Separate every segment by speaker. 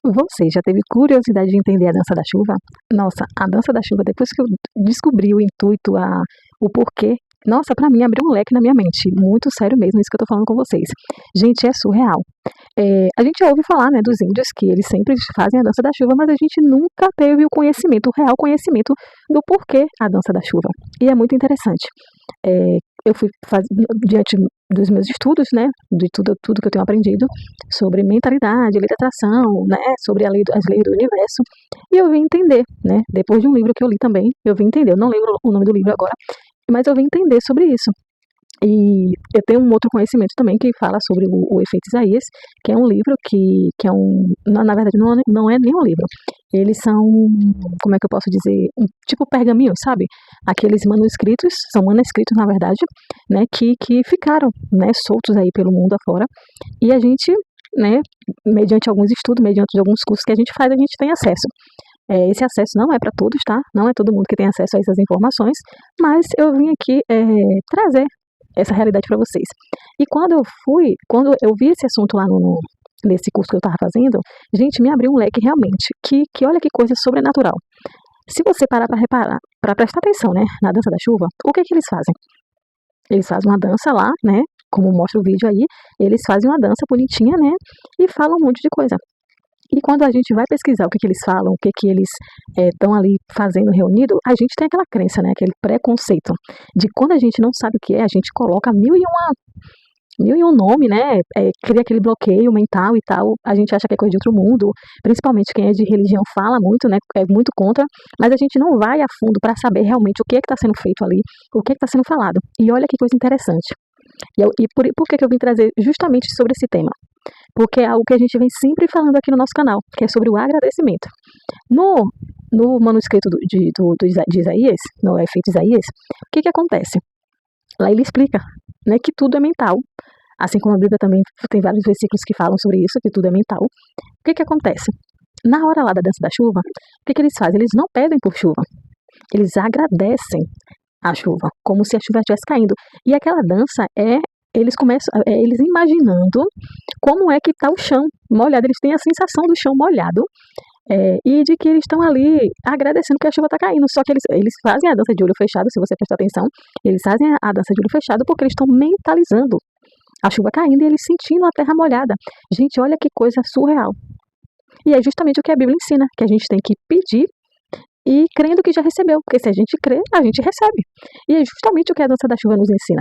Speaker 1: Você já teve curiosidade de entender a dança da chuva? Nossa, a dança da chuva, depois que eu descobri o intuito, o porquê, nossa, pra mim abriu um leque na minha mente. Muito sério mesmo, isso que eu tô falando com vocês. Gente, é surreal. A gente ouve falar, né, dos índios que eles sempre fazem a dança da chuva, mas a gente nunca teve o conhecimento, o real conhecimento do porquê a dança da chuva. E é muito interessante. Eu fui diante dos meus estudos, né, de tudo que eu tenho aprendido sobre mentalidade, lei da atração, né, sobre as leis do universo, e eu vim entender, né, depois de um livro que eu li também, eu vim entender, eu não lembro o nome do livro agora, mas eu vim entender sobre isso. E eu tenho um outro conhecimento também que fala sobre o efeito Isaías, que é um livro que é na verdade não é nem um livro. Eles são, como é que eu posso dizer, tipo pergaminhos, sabe? Aqueles manuscritos, são manuscritos na verdade, né, que ficaram, né, soltos aí pelo mundo afora. E a gente, né, mediante alguns estudos, mediante alguns cursos que a gente faz, a gente tem acesso. Esse acesso não é para todos, tá? Não é todo mundo que tem acesso a essas informações, mas eu vim aqui trazer essa realidade para vocês. E quando eu vi esse assunto lá nesse curso que eu estava fazendo, gente, me abriu um leque realmente, que olha que coisa sobrenatural. Se você parar para reparar, para prestar atenção, né, na dança da chuva, o que eles fazem? Eles fazem uma dança lá, né, como mostra o vídeo aí, eles fazem uma dança bonitinha, né, e falam um monte de coisa. E quando a gente vai pesquisar o que eles falam, o que eles estão ali fazendo reunido, a gente tem aquela crença, né, aquele preconceito de quando a gente não sabe o que é, a gente coloca mil e um nome, né, cria aquele bloqueio mental e tal, a gente acha que é coisa de outro mundo, principalmente quem é de religião fala muito, né, é muito contra, mas a gente não vai a fundo para saber realmente o que é que está sendo feito ali, o que é que está sendo falado. E olha que coisa interessante. Por que eu vim trazer justamente sobre esse tema? Porque é algo que a gente vem sempre falando aqui no nosso canal, que é sobre o agradecimento. No manuscrito de Isaías, no efeito Isaías, o que acontece? Lá ele explica, né, que tudo é mental, assim como a Bíblia também tem vários versículos que falam sobre isso, que tudo é mental. O que acontece? Na hora lá da dança da chuva, o que eles fazem? Eles não pedem por chuva, eles agradecem a chuva, como se a chuva estivesse caindo. E aquela dança eles começam, eles imaginando como é que está o chão molhado, eles têm a sensação do chão molhado, e de que eles estão ali agradecendo que a chuva está caindo, só que eles fazem a dança de olho fechado, se você prestar atenção, eles fazem a dança de olho fechado porque eles estão mentalizando a chuva caindo e eles sentindo a terra molhada. Gente, olha que coisa surreal. E é justamente o que a Bíblia ensina, que a gente tem que pedir e crendo que já recebeu, porque se a gente crê, a gente recebe. E é justamente o que a dança da chuva nos ensina.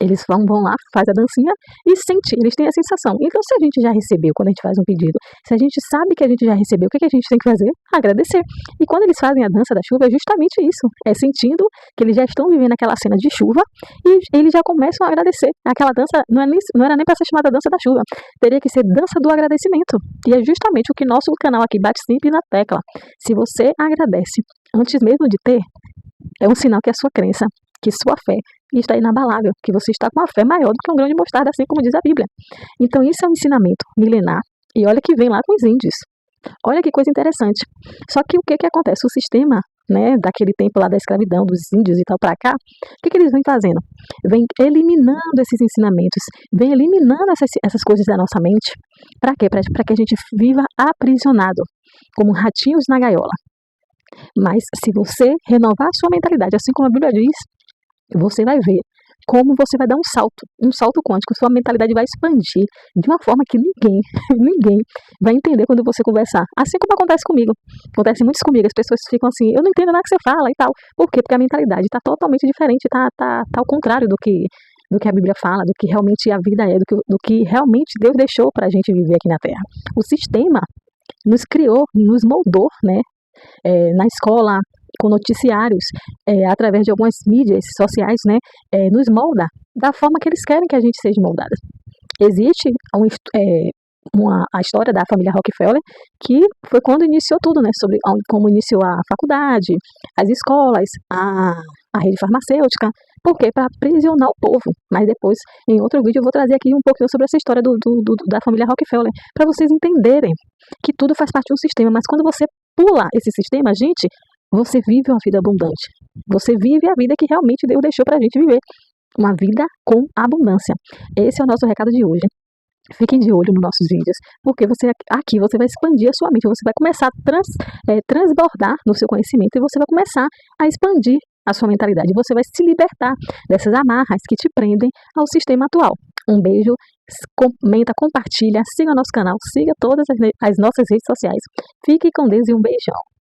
Speaker 1: Eles vão lá, faz a dancinha e sente, eles têm a sensação. Então, se a gente já recebeu, quando a gente faz um pedido, se a gente sabe que a gente já recebeu, o que a gente tem que fazer? Agradecer. E quando eles fazem a dança da chuva, é justamente isso. É sentindo que eles já estão vivendo aquela cena de chuva e eles já começam a agradecer. Aquela dança não era nem para ser chamada dança da chuva, teria que ser dança do agradecimento. E é justamente o que nosso canal aqui bate sempre na tecla. Se você agradece antes mesmo de ter, é um sinal que a sua crença, que sua fé está inabalável, que você está com uma fé maior do que um grão de mostarda, assim como diz a Bíblia. Então isso é um ensinamento milenar, e olha que vem lá com os índios. Olha que coisa interessante. Só que o que acontece? O sistema, né, daquele tempo lá da escravidão, dos índios e tal para cá, o que eles vêm fazendo? Vem eliminando esses ensinamentos, vem eliminando essas coisas da nossa mente. Para quê? Para que a gente viva aprisionado, como ratinhos na gaiola. Mas se você renovar a sua mentalidade, assim como a Bíblia diz, você vai ver como você vai dar um salto quântico, sua mentalidade vai expandir de uma forma que ninguém vai entender quando você conversar. Assim como acontece comigo. Acontece muito comigo, as pessoas ficam assim, eu não entendo nada que você fala e tal. Por quê? Porque a mentalidade está totalmente diferente, tá ao contrário do que a Bíblia fala, do que realmente a vida é, do que realmente Deus deixou para a gente viver aqui na Terra. O sistema nos criou, nos moldou, né? Na escola, com noticiários, através de algumas mídias sociais, né, nos molda da forma que eles querem que a gente seja moldada. Existe a história da família Rockefeller, que foi quando iniciou tudo, né, sobre como iniciou a faculdade, as escolas, a rede farmacêutica. Por quê? Para aprisionar o povo. Mas depois, em outro vídeo, eu vou trazer aqui um pouquinho sobre essa história da família Rockefeller, para vocês entenderem que tudo faz parte de um sistema, mas quando você pula esse sistema, gente, você vive uma vida abundante. Você vive a vida que realmente Deus deixou pra gente viver. Uma vida com abundância. Esse é o nosso recado de hoje. Fiquem de olho nos nossos vídeos, porque aqui você vai expandir a sua mente, você vai começar a transbordar no seu conhecimento e você vai começar a expandir a sua mentalidade. Você vai se libertar dessas amarras que te prendem ao sistema atual. Um beijo, comenta, compartilha, siga nosso canal, siga todas as nossas redes sociais. Fique com Deus e um beijão.